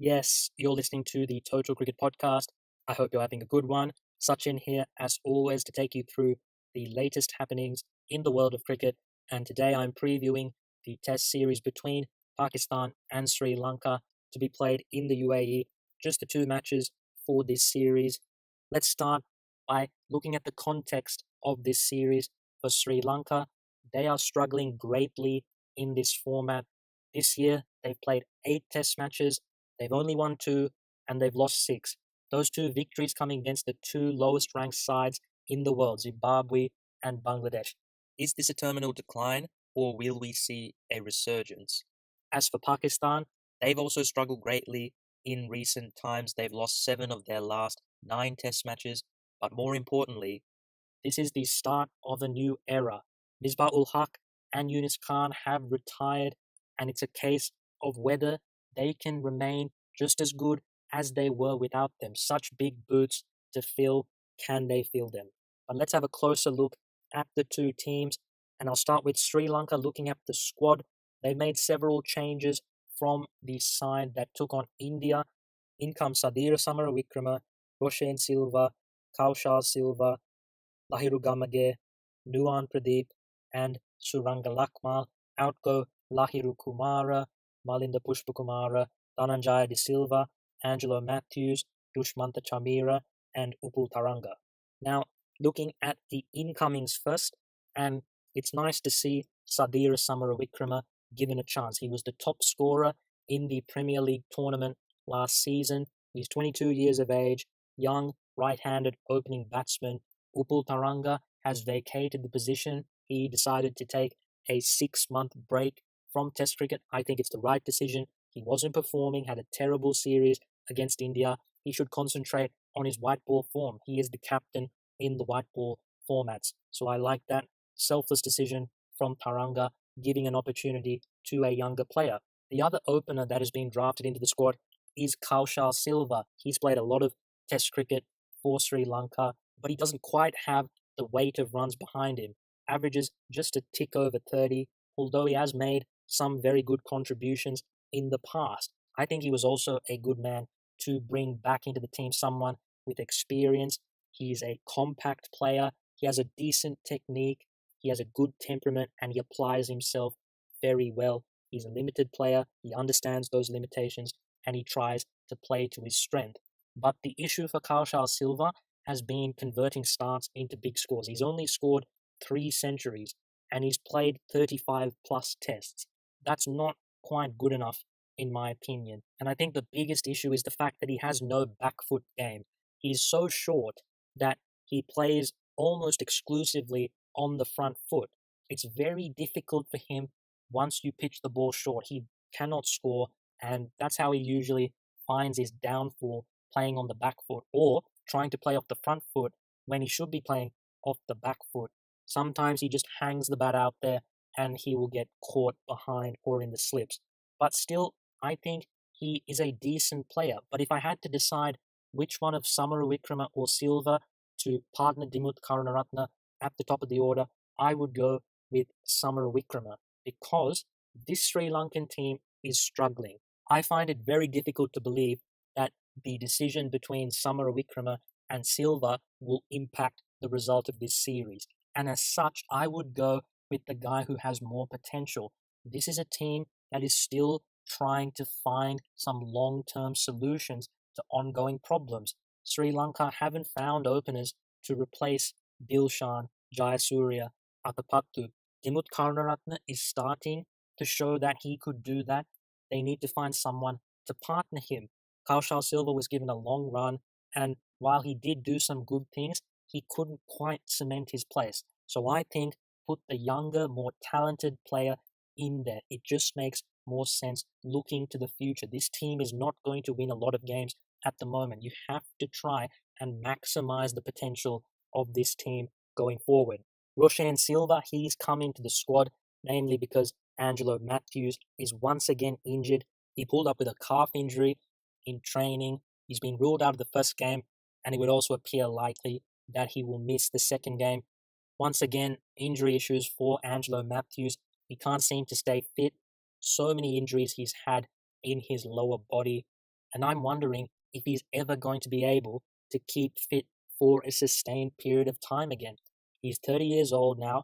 Yes, you're listening to the Total Cricket Podcast. I hope you're having a good one. Sachin here, as always, to take you through the latest happenings in the world of cricket. And today I'm previewing the Test series between Pakistan and Sri Lanka to be played in the UAE. Just the two matches for this series. Let's start by looking at the context of this series for Sri Lanka. They are struggling greatly in this format. This year, they've played 8 Test matches. They've only won 2 and they've lost 6. Those 2 victories coming against the 2 lowest ranked sides in the world, Zimbabwe and Bangladesh. Is this a terminal decline or will we see a resurgence? As for Pakistan, they've also struggled greatly in recent times. They've lost 7 of their last 9 Test matches, but more importantly, this is the start of a new era. Misbah-ul Haq and Yunus Khan have retired, and it's a case of whether they can remain just as good as they were without them. Such big boots to fill, can they fill them? But let's have a closer look at the two teams, and I'll start with Sri Lanka looking at the squad. They made several changes from the side that took on India. In comes Sadira Samarawikrama, Roshan Silva, Kaushal Silva, Lahiru Gamage, Nuan Pradeep, and Suranga Lakmal. Out go Lahiru Kumara, Malinda Pushpakumara, Dhananjaya De Silva, Angelo Matthews, Dushmantha Chamira, and Upul Taranga. Now, looking at the incomings first, and it's nice to see Sadira Samarawikrama given a chance. He was the top scorer in the Premier League tournament last season. He's 22 years of age, young, right-handed opening batsman. Upul Taranga has vacated the position. He decided to take a 6-month break from Test cricket. I think it's the right decision. He wasn't performing, had a terrible series against India. He should concentrate on his white ball form. He is the captain in the white ball formats. So I like that selfless decision from Taranga, giving an opportunity to a younger player. The other opener that has been drafted into the squad is Kaushal Silva. He's played a lot of Test cricket for Sri Lanka, but he doesn't quite have the weight of runs behind him. Averages just a tick over 30, although he has made some very good contributions in the past. I think he was also a good man to bring back into the team someone with experience. He's a compact player. He has a decent technique. He has a good temperament and he applies himself very well. He's a limited player. He understands those limitations and he tries to play to his strength. But the issue for Kaushal Silva has been converting starts into big scores. He's only scored 3 centuries and he's played 35 plus tests. That's not quite good enough, in my opinion. And I think the biggest issue is the fact that he has no back foot game. He's so short that he plays almost exclusively on the front foot. It's very difficult for him once you pitch the ball short. He cannot score, and that's how he usually finds his downfall, playing on the back foot or trying to play off the front foot when he should be playing off the back foot. Sometimes he just hangs the bat out there and he will get caught behind or in the slips. But still, I think he is a decent player. But if I had to decide which one of Samarawikrama or Silva to partner Dimuth Karunaratne at the top of the order, I would go with Samarawikrama because this Sri Lankan team is struggling. I find it very difficult to believe that the decision between Samarawikrama and Silva will impact the result of this series. And as such, I would go with the guy who has more potential. This is a team that is still trying to find some long-term solutions to ongoing problems. Sri Lanka haven't found openers to replace Dilshan, Jayasuriya, Atapattu. Dimuth Karunaratne is starting to show that he could do that. They need to find someone to partner him. Kaushal Silva was given a long run, and while he did do some good things, he couldn't quite cement his place. So I think put the younger, more talented player in there. It just makes more sense looking to the future. This team is not going to win a lot of games at the moment. You have to try and maximize the potential of this team going forward. Roshan Silva, he's come into the squad, namely because Angelo Matthews is once again injured. He pulled up with a calf injury in training. He's been ruled out of the first game, and it would also appear likely that he will miss the second game. Once again, injury issues for Angelo Matthews. He can't seem to stay fit. So many injuries he's had in his lower body. and I'm wondering if he's ever going to be able to keep fit for a sustained period of time again. He's 30 years old now.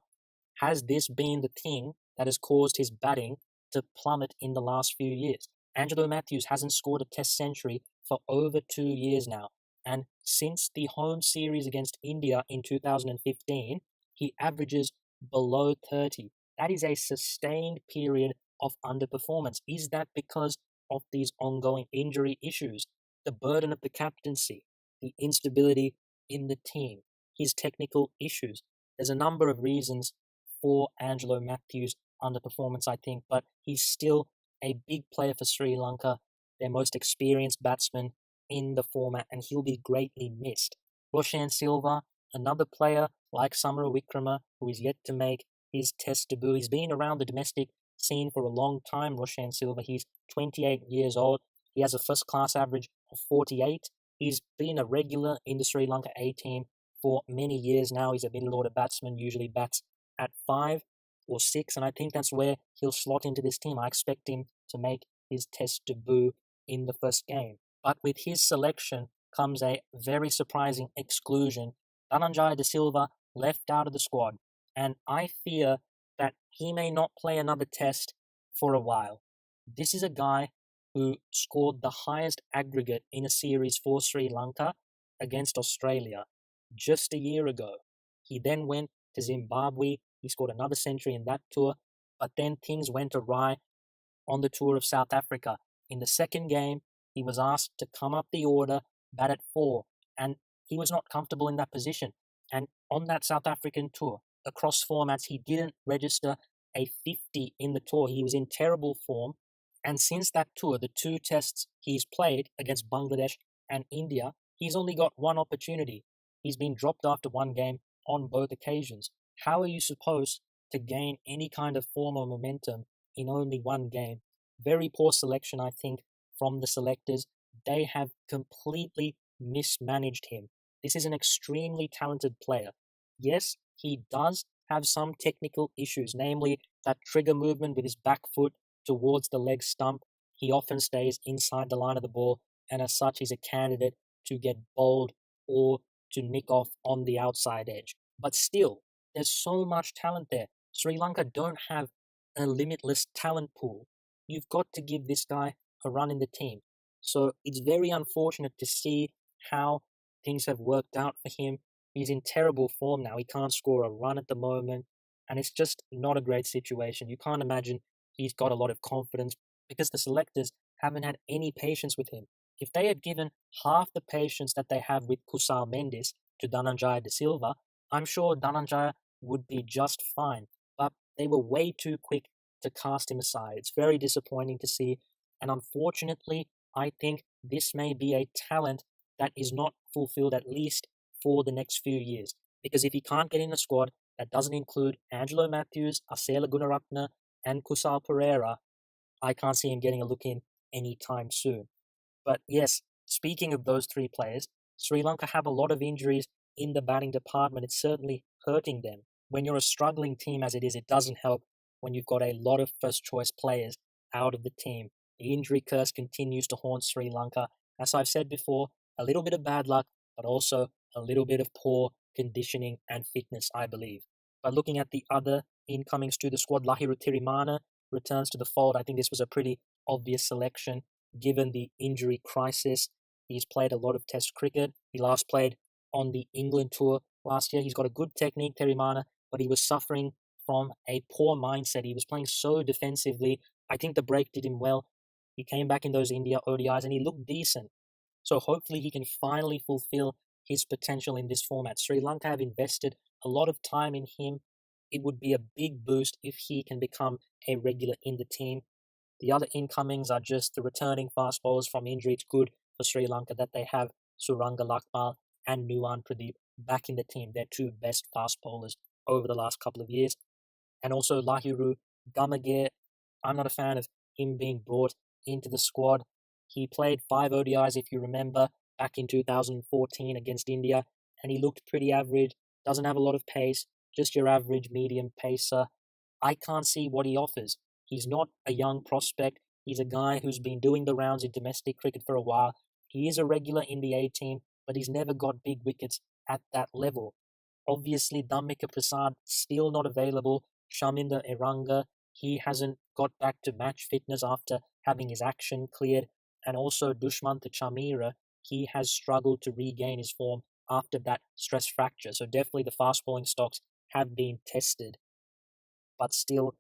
Has this been the thing that has caused his batting to plummet in the last few years? Angelo Matthews hasn't scored a Test century for over 2 years now. And since the home series against India in 2015, he averages below 30. That is a sustained period of underperformance. Is that because of these ongoing injury issues, the burden of the captaincy, the instability in the team, his technical issues? There's a number of reasons for Angelo Matthews' underperformance, I think, but he's still a big player for Sri Lanka, their most experienced batsman in the format, and he'll be greatly missed. Roshan Silva, another player like Samara Wickrama, who is yet to make his Test debut. He's been around the domestic scene for a long time, Roshan Silva. He's 28 years old. He has a first-class average of 48. He's been a regular in the Sri Lanka A team for many years now. He's a middle-order batsman, usually bats at 5 or 6, and I think that's where he'll slot into this team. I expect him to make his Test debut in the first game. But with his selection comes a very surprising exclusion. Dhananjaya De Silva left out of the squad, and I fear that he may not play another Test for a while. This is a guy who scored the highest aggregate in a series for Sri Lanka against Australia just a year ago. He then went to Zimbabwe. He scored another century in that tour, but then things went awry on the tour of South Africa. In the second game, he was asked to come up the order, bat at 4, and he was not comfortable in that position. And on that South African tour, across formats, he didn't register a 50 in the tour. He was in terrible form. And since that tour, the 2 tests he's played against Bangladesh and India, he's only got one opportunity. He's been dropped after one game on both occasions. How are you supposed to gain any kind of form or momentum in only one game? Very poor selection, I think, from the selectors. They have completely mismanaged him. This is an extremely talented player. Yes, he does have some technical issues, namely that trigger movement with his back foot towards the leg stump. He often stays inside the line of the ball, and as such, he's a candidate to get bowled or to nick off on the outside edge. But still, there's so much talent there. Sri Lanka don't have a limitless talent pool. You've got to give this guy a run in the team. So it's very unfortunate to see how things have worked out for him. He's in terrible form now. He can't score a run at the moment, and it's just not a great situation. You can't imagine he's got a lot of confidence because the selectors haven't had any patience with him. If they had given half the patience that they have with Kusal Mendis to Dhananjaya De Silva, I'm sure Dhananjaya would be just fine. But they were way too quick to cast him aside. It's very disappointing to see. And unfortunately, I think this may be a talent that is not fulfilled at least for the next few years. Because if he can't get in a squad that doesn't include Angelo Matthews, Asela Gunaratne, and Kusal Pereira, I can't see him getting a look in anytime soon. But yes, speaking of those 3 players, Sri Lanka have a lot of injuries in the batting department. It's certainly hurting them. When you're a struggling team as it is, it doesn't help when you've got a lot of first-choice players out of the team. The injury curse continues to haunt Sri Lanka. As I've said before, a little bit of bad luck, but also a little bit of poor conditioning and fitness, I believe. But looking at the other incomings to the squad, Lahiru Tirimana returns to the fold. I think this was a pretty obvious selection given the injury crisis. He's played a lot of Test cricket. He last played on the England tour last year. He's got a good technique, Tirimana, but he was suffering from a poor mindset. He was playing so defensively. I think the break did him well. He came back in those India ODIs and he looked decent. So hopefully he can finally fulfill his potential in this format. Sri Lanka have invested a lot of time in him. It would be a big boost if he can become a regular in the team. The other incomings are just the returning fast bowlers from injury. It's good for Sri Lanka that they have Suranga Lakmal and Nuwan Pradeep back in the team. They're 2 best fast bowlers over the last couple of years. And also Lahiru Gamagere, I'm not a fan of him being brought into the squad. He played 5 ODIs, if you remember, back in 2014 against India, and he looked pretty average, doesn't have a lot of pace, just your average medium pacer. I can't see what he offers. He's not a young prospect. He's a guy who's been doing the rounds in domestic cricket for a while. He is a regular in the A team, but he's never got big wickets at that level. Obviously, Dhammika Prasad still not available. Shaminder Eranga, he hasn't got back to match fitness after having his action cleared. And also Dushmantha Chamira, he has struggled to regain his form after that stress fracture. So definitely the fast bowling stocks have been tested. But still,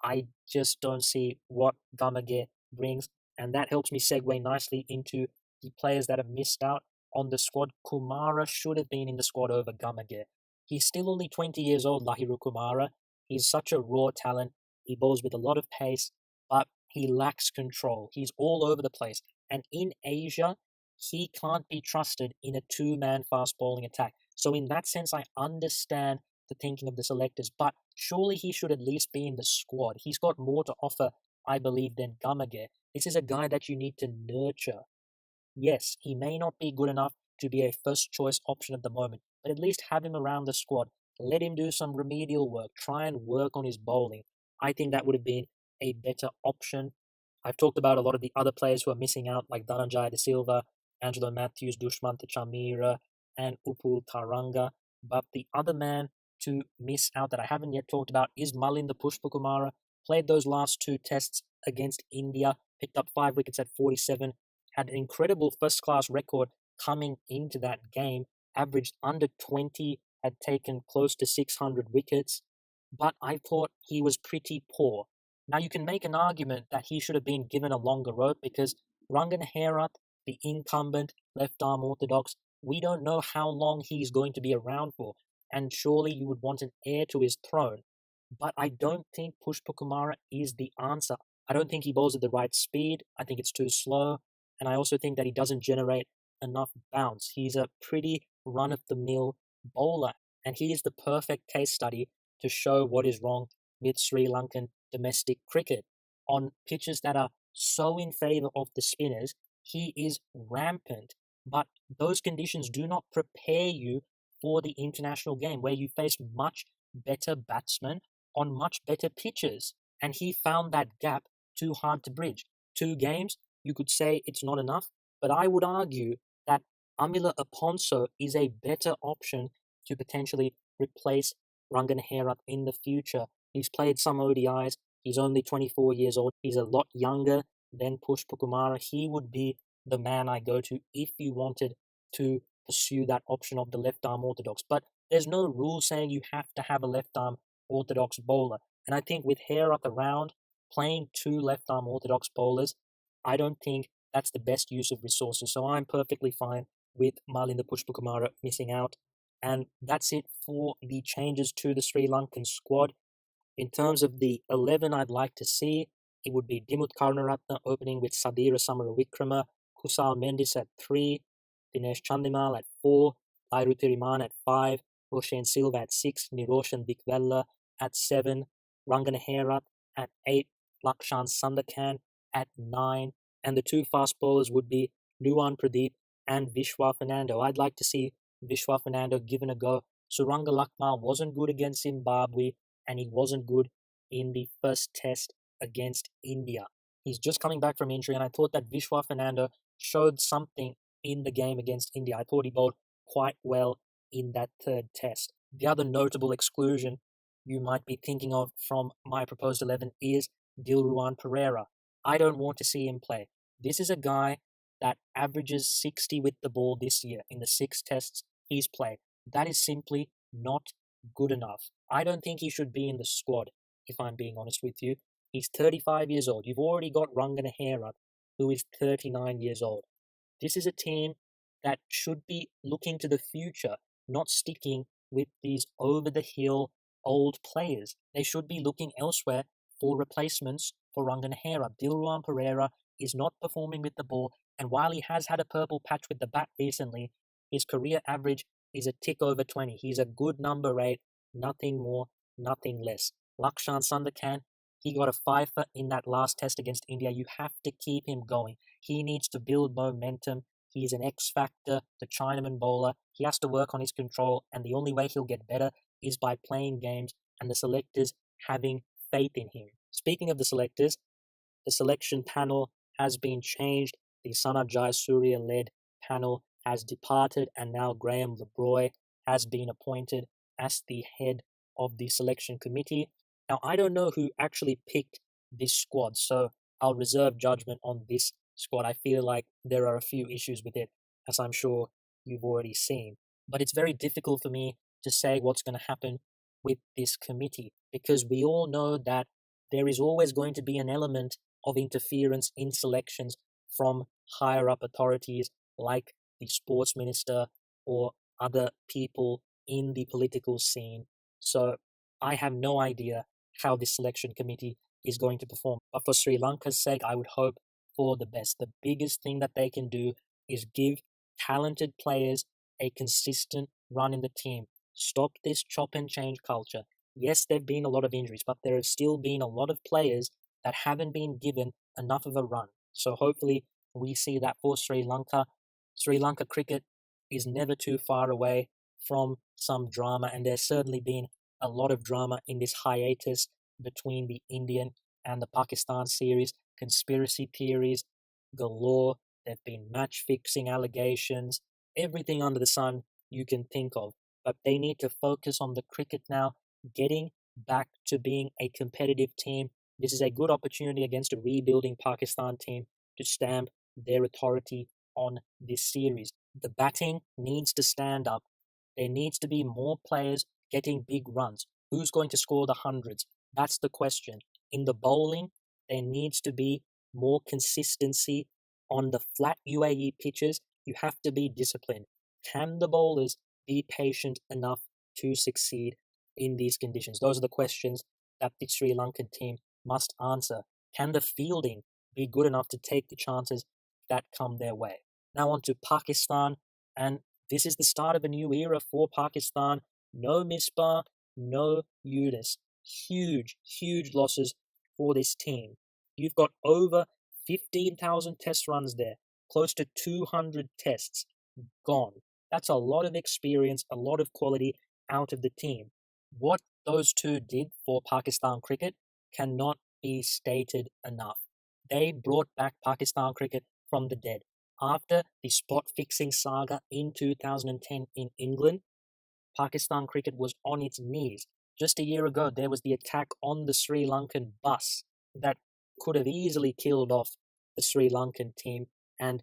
I just don't see what Gamage brings. And that helps me segue nicely into the players that have missed out on the squad. Kumara should have been in the squad over Gamage. He's still only 20 years old, Lahiru Kumara. He's such a raw talent. He bowls with a lot of pace, but he lacks control. He's all over the place. And in Asia, he can't be trusted in a two-man fast bowling attack. So in that sense, I understand the thinking of the selectors, but surely he should at least be in the squad. He's got more to offer, I believe, than Gamage. This is a guy that you need to nurture. Yes, he may not be good enough to be a first choice option at the moment, but at least have him around the squad. Let him do some remedial work. Try and work on his bowling. I think that would have been a better option. I've talked about a lot of the other players who are missing out, like Dhananjaya De Silva, Angelo Matthews, Dushmantha Chamira, and Upul Taranga. But the other man to miss out that I haven't yet talked about is Malinda Pushpakumara. Played those last two tests against India, picked up 5 wickets at 47, had an incredible first class record coming into that game, averaged under 20, had taken close to 600 wickets, but I thought he was pretty poor. Now you can make an argument that he should have been given a longer rope because Rangan Herath, the incumbent left arm orthodox, we don't know how long he's going to be around for, and surely you would want an heir to his throne. But I don't think Pushpakumara is the answer. I don't think he bowls at the right speed. I think it's too slow. And I also think that he doesn't generate enough bounce. He's a pretty run-of-the-mill bowler. And he is the perfect case study to show what is wrong with Sri Lankan domestic cricket. On pitches that are so in favour of the spinners, he is rampant. But those conditions do not prepare you for the international game where you face much better batsmen on much better pitches. And he found that gap too hard to bridge. 2 games, you could say it's not enough, but I would argue that Amila Aponso is a better option to potentially replace Rangan Herath in the future. He's played some ODIs. He's only 24 years old. He's a lot younger than Pushpakumara. He would be the man I go to if you wanted to pursue that option of the left arm orthodox. But there's no rule saying you have to have a left arm orthodox bowler. And I think with Herath around, playing 2 left arm orthodox bowlers, I don't think that's the best use of resources. So I'm perfectly fine with Malinda Pushpakumara missing out. And that's it for the changes to the Sri Lankan squad. In terms of the 11 I'd like to see, it would be Dimut Karunaratne opening with Sadira Samaravikrama, Kusal Mendis at 3, Dinesh Chandimal at 4, Lairu Tiriman at 5, Roshan Silva at 6, Niroshan Dikvella at 7, Rangan Herath at 8, Lakshan Sandakan at 9, and the 2 fast bowlers would be Nuwan Pradeep and Vishwa Fernando. I'd like to see Vishwa Fernando given a go. Suranga Lakmal wasn't good against Zimbabwe, and he wasn't good in the first test against India. He's just coming back from injury, and I thought that Vishwa Fernando showed something in the game against India. I thought he bowled quite well in that 3rd test. The other notable exclusion you might be thinking of from my proposed 11 is Dilruwan Pereira. I don't want to see him play. This is a guy that averages 60 with the ball this year in the 6 tests he's played. That is simply not good enough. I don't think he should be in the squad, if I'm being honest with you. He's 35 years old. You've already got Rangan Herath, who is 39 years old. This is a team that should be looking to the future, not sticking with these over-the-hill old players. They should be looking elsewhere for replacements for Rangan Herath. Dilruwan Pereira is not performing with the ball, and while he has had a purple patch with the bat recently, his career average is a tick over 20. He's a good number 8, nothing more, nothing less. Lakshan Sandakan, he got a 5 in that last test against India. You have to keep him going. He needs to build momentum. He's an X factor, the Chinaman bowler. He has to work on his control, and the only way he'll get better is by playing games and the selectors having faith in him. Speaking of the selectors, The selection panel has been changed. The Sana Jayasuriya-led panel has departed, and now Graham LeBroy has been appointed as the head of the selection committee. Now, I don't know who actually picked this squad, so I'll reserve judgment on this squad. I feel like there are a few issues with it, as I'm sure you've already seen. But it's very difficult for me to say what's going to happen with this committee because we all know that there is always going to be an element of interference in selections from higher up authorities like the sports minister or other people in the political scene. So I have no idea how this selection committee is going to perform. But for Sri Lanka's sake, I would hope for the best. The biggest thing that they can do is give talented players a consistent run in the team. Stop this chop and change culture. Yes, there have been a lot of injuries, but there have still been a lot of players that haven't been given enough of a run. So hopefully we see that for Sri Lanka. Sri Lanka cricket is never too far away from some drama, and there's certainly been a lot of drama in this hiatus between the Indian and the Pakistan series. Conspiracy theories galore. There have been match fixing allegations, everything under the sun you can think of. But they need to focus on the cricket now, getting back to being a competitive team. This is a good opportunity against a rebuilding Pakistan team to stamp their authority on this series. The batting needs to stand up. There needs to be more players getting big runs. Who's going to score the hundreds? That's the question. In the bowling, there needs to be more consistency on the flat UAE pitches. You have to be disciplined. Can the bowlers be patient enough to succeed in these conditions? Those are the questions that the Sri Lankan team must answer. Can the fielding be good enough to take the chances that come their way? Now on to Pakistan, and this is the start of a new era for Pakistan. No Misbah, no Yunus. Huge, huge losses for this team. You've got over 15,000 test runs there, close to 200 tests gone. That's a lot of experience, a lot of quality out of the team. What those two did for Pakistan cricket cannot be stated enough. They brought back Pakistan cricket from the dead. After the spot fixing saga in 2010 in England, Pakistan cricket was on its knees. Just a year ago, there was the attack on the Sri Lankan bus that could have easily killed off the Sri Lankan team, and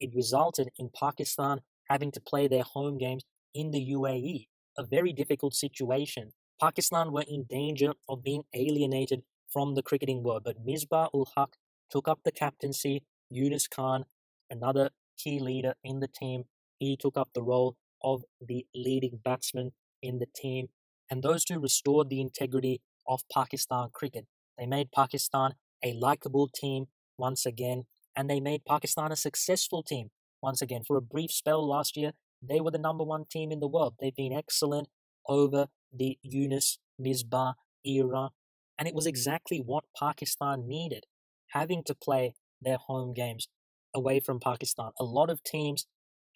it resulted in Pakistan having to play their home games in the UAE, a very difficult situation. Pakistan were in danger of being alienated from the cricketing world, but Misbah ul Haq took up the captaincy. Yunus Khan, another key leader in the team, he took up the role of the leading batsman in the team, and those two restored the integrity of Pakistan cricket. They made Pakistan a likable team once again, and they made Pakistan a successful team once again. For a brief spell last year, they were the number one team in the world. They've been excellent over the Yunus Misbah era, and it was exactly what Pakistan needed, having to play their home games away from Pakistan. A lot of teams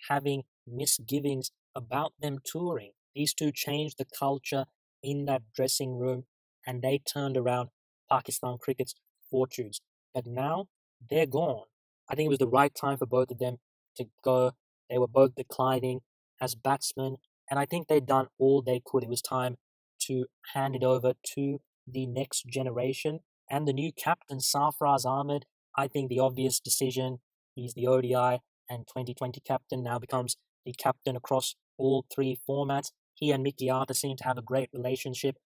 having misgivings about them touring. These two changed the culture in that dressing room, and they turned around Pakistan cricket's fortunes. But now they're gone. I think it was the right time for both of them to go. They were both declining as batsmen, and I think they'd done all they could. It was time to hand it over to the next generation. And the new captain, Sarfraz Ahmed, I think the obvious decision, he's the ODI and 2020 captain, now becomes the captain across all three formats. He and Mickey Arthur seem to have a great relationship.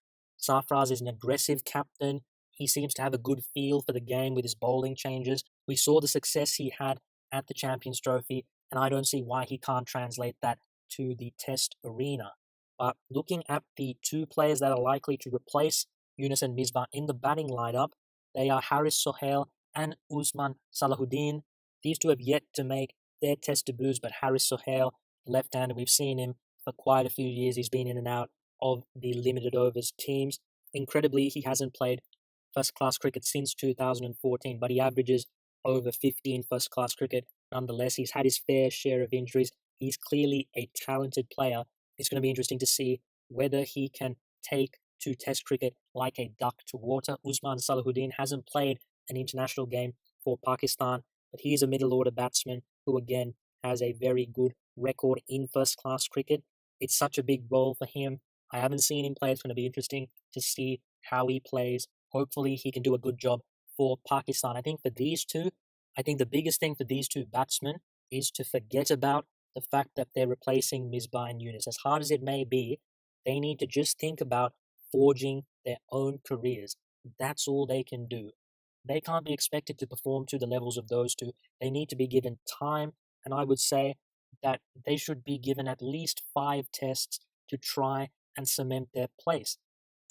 Sarfraz is an aggressive captain. He seems to have a good feel for the game with his bowling changes. We saw the success he had at the Champions Trophy, and I don't see why he can't translate that to the Test arena. But looking at the two players that are likely to replace Yunus and Misbah in the batting lineup, they are Haris Sohail and Usman Salahuddin. These two have yet to make their Test debuts, but Haris Sohail, left-hander, we've seen him for quite a few years. He's been in and out of the limited overs teams. Incredibly, he hasn't played first-class cricket since 2014, but he averages over 15 first-class cricket. Nonetheless, he's had his fair share of injuries. He's clearly a talented player. It's going to be interesting to see whether he can take to Test cricket like a duck to water. Usman Salahuddin hasn't played an international game for Pakistan, but he is a middle order batsman who again has a very good record in first class cricket. It's such a big role for him. I haven't seen him play. It's going to be interesting to see how he plays. Hopefully, he can do a good job for Pakistan. I think for these two, I think the biggest thing for these two batsmen is to forget about the fact that they're replacing Misbah and Yunus. As hard as it may be, they need to just think about forging their own careers. That's all they can do. They can't be expected to perform to the levels of those two. They need to be given time, and I would say that they should be given at least 5 tests to try and cement their place.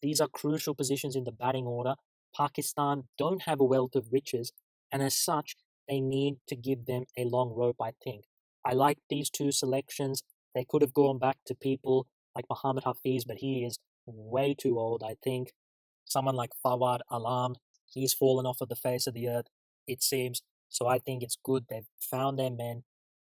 These are crucial positions in the batting order. Pakistan don't have a wealth of riches, and as such, they need to give them a long rope, I think. I like these two selections. They could have gone back to people like Muhammad Hafiz, but he is way too old, I think. Someone like Fawad Alam, he's fallen off of the face of the earth, it seems. So I think it's good they've found their men.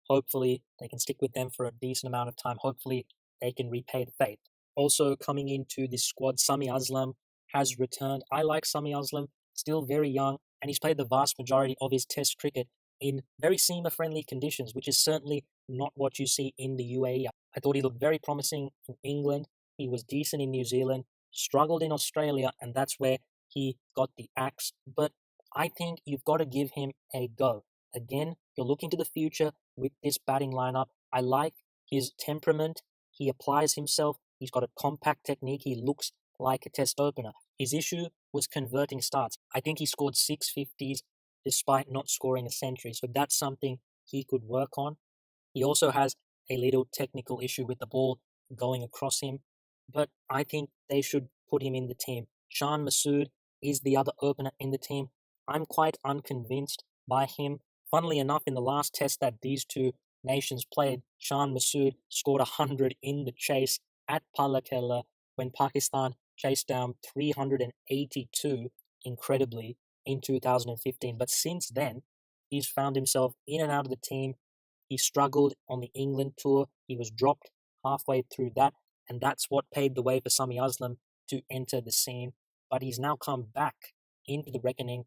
Hopefully, they can stick with them for a decent amount of time. Hopefully, they can repay the faith. Also, coming into this squad, Sami Aslam has returned. I like Sami Aslam, still very young, and he's played the vast majority of his test cricket in very seamer-friendly conditions, which is certainly not what you see in the UAE. I thought he looked very promising in England. He was decent in New Zealand, struggled in Australia, and that's where he got the axe. But I think you've got to give him a go. Again, you're looking to the future with this batting lineup. I like his temperament. He applies himself. He's got a compact technique. He looks like a test opener. His issue was converting starts. I think he scored 650s despite not scoring a century. So that's something he could work on. He also has a little technical issue with the ball going across him. But I think they should put him in the team. Shan Masood is the other opener in the team. I'm quite unconvinced by him. Funnily enough, in the last test that these two nations played, Shan Masood scored 100 in the chase at Palakela when Pakistan chased down 382, incredibly, in 2015. But since then, he's found himself in and out of the team. He struggled on the England tour. He was dropped halfway through that, and that's what paved the way for Sami Aslam to enter the scene. But he's now come back into the reckoning.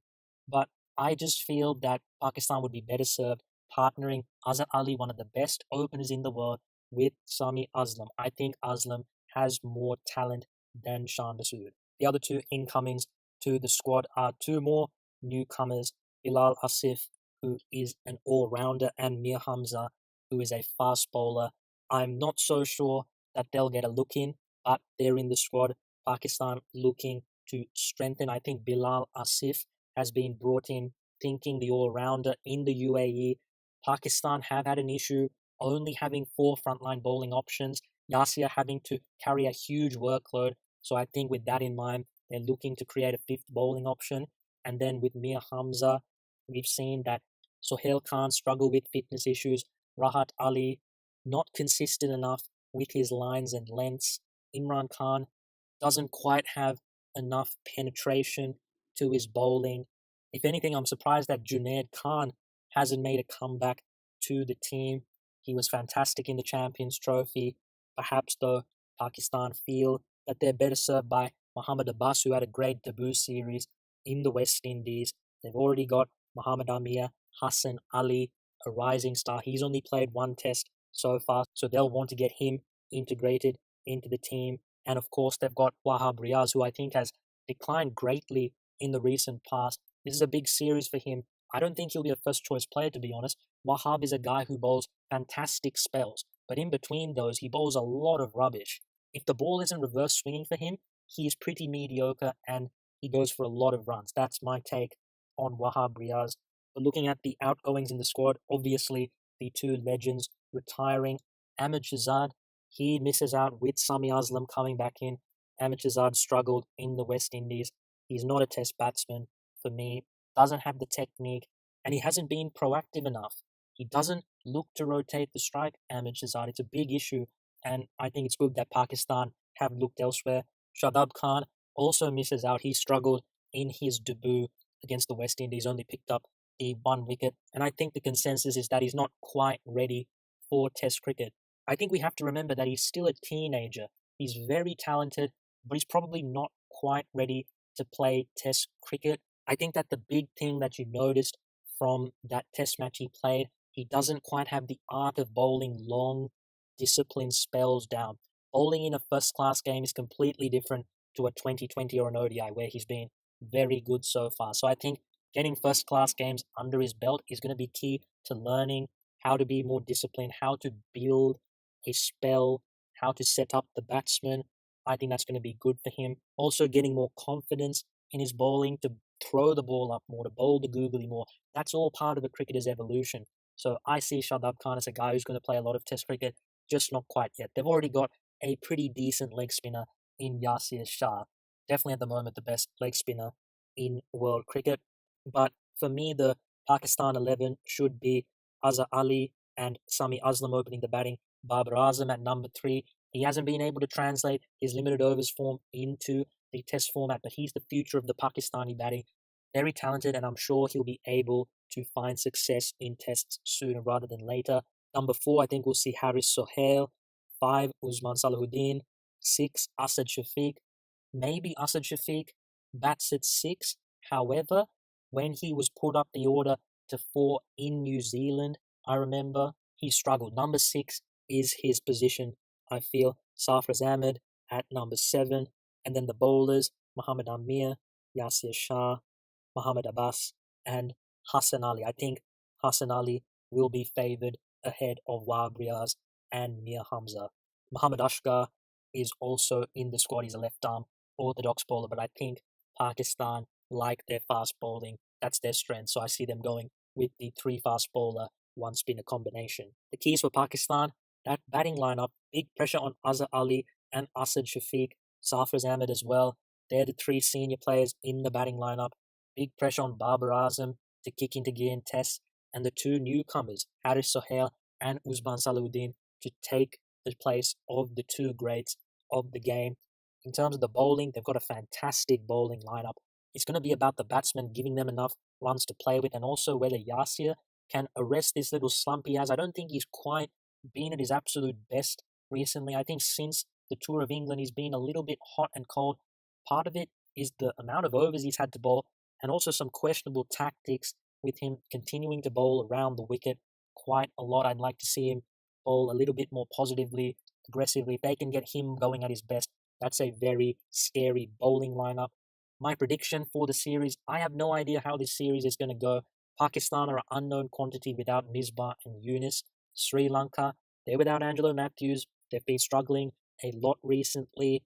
But I just feel that Pakistan would be better served partnering Azhar Ali, one of the best openers in the world, with Sami Aslam. I think Aslam has more talent than Shan Masood. The other two incomings to the squad are two more newcomers, Bilal Asif, who is an all-rounder, and Mir Hamza, who is a fast bowler. I'm not so sure that they'll get a look in, but they're in the squad. Pakistan looking to strengthen. I think Bilal Asif has been brought in thinking the all-rounder in the UAE. Pakistan have had an issue only having 4 frontline bowling options, Yasir having to carry a huge workload. So I think with that in mind, they're looking to create a 5th bowling option. And then with Mir Hamza, we've seen that Sohail Khan struggle with fitness issues. Rahat Ali, not consistent enough with his lines and lengths. Imran Khan doesn't quite have enough penetration to his bowling. If anything, I'm surprised that Junaid Khan hasn't made a comeback to the team. He was fantastic in the Champions Trophy. Perhaps, though, Pakistan feel that they're better served by Mohammad Abbas, who had a great debut series in the West Indies. They've already got Muhammad Amir, Hassan Ali, a rising star. He's only played 1 test so far, so they'll want to get him integrated into the team. And of course, they've got Wahab Riaz, who I think has declined greatly in the recent past. This is a big series for him. I don't think he'll be a first choice player, to be honest. Wahab is a guy who bowls fantastic spells, but in between those, he bowls a lot of rubbish. If the ball isn't reverse swinging for him, he is pretty mediocre and he goes for a lot of runs. That's my take on Wahab Riaz. But looking at the outgoings in the squad, obviously the two legends retiring. Ahmed Shahzad, he misses out with Sami Aslam coming back in. Ahmed Shahzad struggled in the West Indies. He's not a test batsman for me, doesn't have the technique, and he hasn't been proactive enough. He doesn't look to rotate the strike, Ahmed Shahzad. It's a big issue, and I think it's good that Pakistan have looked elsewhere. Shadab Khan also misses out. He struggled in his debut against the West Indies, only picked up the 1 wicket, and I think the consensus is that he's not quite ready for Test cricket. I think we have to remember that he's still a teenager. He's very talented, but he's probably not quite ready to play Test cricket. I think that the big thing that you noticed from that test match he played, he doesn't quite have the art of bowling long, disciplined spells down. Bowling in a first class game is completely different to a 2020 or an ODI where he's been very good so far. So I think getting first class games under his belt is going to be key to learning how to be more disciplined, how to build a spell, how to set up the batsman. I think that's going to be good for him. Also, getting more confidence in his bowling to throw the ball up more, to bowl the googly more. That's all part of a cricketer's evolution. So I see Shadab Khan as a guy who's going to play a lot of Test cricket, just not quite yet. They've already got a pretty decent leg spinner in Yasir Shah. Definitely at the moment the best leg spinner in world cricket. But for me, the Pakistan 11 should be Azhar Ali and Sami Aslam opening the batting. Babar Azam at number 3. He hasn't been able to translate his limited overs form into the test format, but he's the future of the Pakistani batting. Very talented, and I'm sure he'll be able to find success in tests sooner rather than later. Number 4, I think we'll see Haris Sohail. 5, Usman Salahuddin. 6, Asad Shafiq. Maybe Asad Shafiq bats at 6. However, when he was put up the order to 4 in New Zealand, I remember he struggled. Number 6 is his position, I feel. Sarfraz Ahmed at number 7. And then the bowlers, Muhammad Amir, Yasir Shah, Muhammad Abbas, and Hassan Ali. I think Hassan Ali will be favoured ahead of Wahab Riaz and Mir Hamza. Muhammad Ashkar is also in the squad. He's a left-arm orthodox bowler, but I think Pakistan like their fast bowling. That's their strength. So I see them going with the 3 fast bowler, 1 spinner combination. The keys for Pakistan, that batting lineup, big pressure on Azhar Ali and Asad Shafiq, Sarfraz Ahmed as well. They're the 3 senior players in the batting lineup. Big pressure on Babar Azam to kick into gear in tests, and the 2 newcomers, Haris Sohail and Usman Salahuddin, to take the place of the 2 greats of the game. In terms of the bowling, they've got a fantastic bowling lineup. It's going to be about the batsmen giving them enough runs to play with, and also whether Yasir can arrest this little slump he has. I don't think he's quite been at his absolute best recently. I think since the Tour of England, he's been a little bit hot and cold. Part of it is the amount of overs he's had to bowl, and also some questionable tactics with him continuing to bowl around the wicket quite a lot. I'd like to see him bowl a little bit more positively, aggressively. If they can get him going at his best, that's a very scary bowling lineup. My prediction for the series, I have no idea how this series is going to go. Pakistan are an unknown quantity without Misbah and Yunus. Sri Lanka, they're without Angelo Matthews. They've been struggling a lot recently.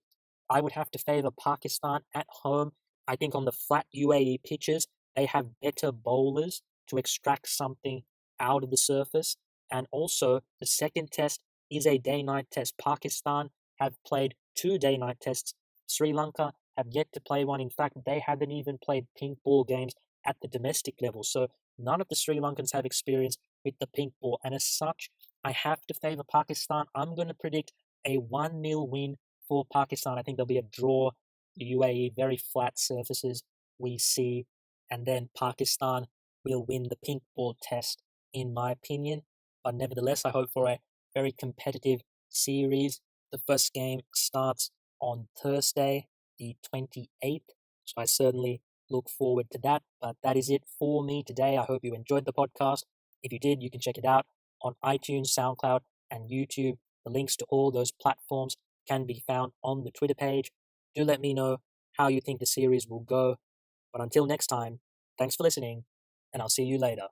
I would have to favour Pakistan at home. I think on the flat UAE pitches, they have better bowlers to extract something out of the surface. And also, the second test is a day-night test. Pakistan have played 2 day-night tests. Sri Lanka have yet to play one. In fact, they haven't even played pink ball games at the domestic level. So none of the Sri Lankans have experience with the pink ball. And as such, I have to favour Pakistan. I'm going to predict a 1-0 win for Pakistan. I think there'll be a draw. The UAE, very flat surfaces we see. And then Pakistan will win the pink ball test, in my opinion. But nevertheless, I hope for a very competitive series. The first game starts on Thursday, the 28th. So I certainly look forward to that. But that is it for me today. I hope you enjoyed the podcast. If you did, you can check it out on iTunes, SoundCloud, and YouTube. The links to all those platforms can be found on the Twitter page. Do let me know how you think the series will go. But until next time, thanks for listening, and I'll see you later.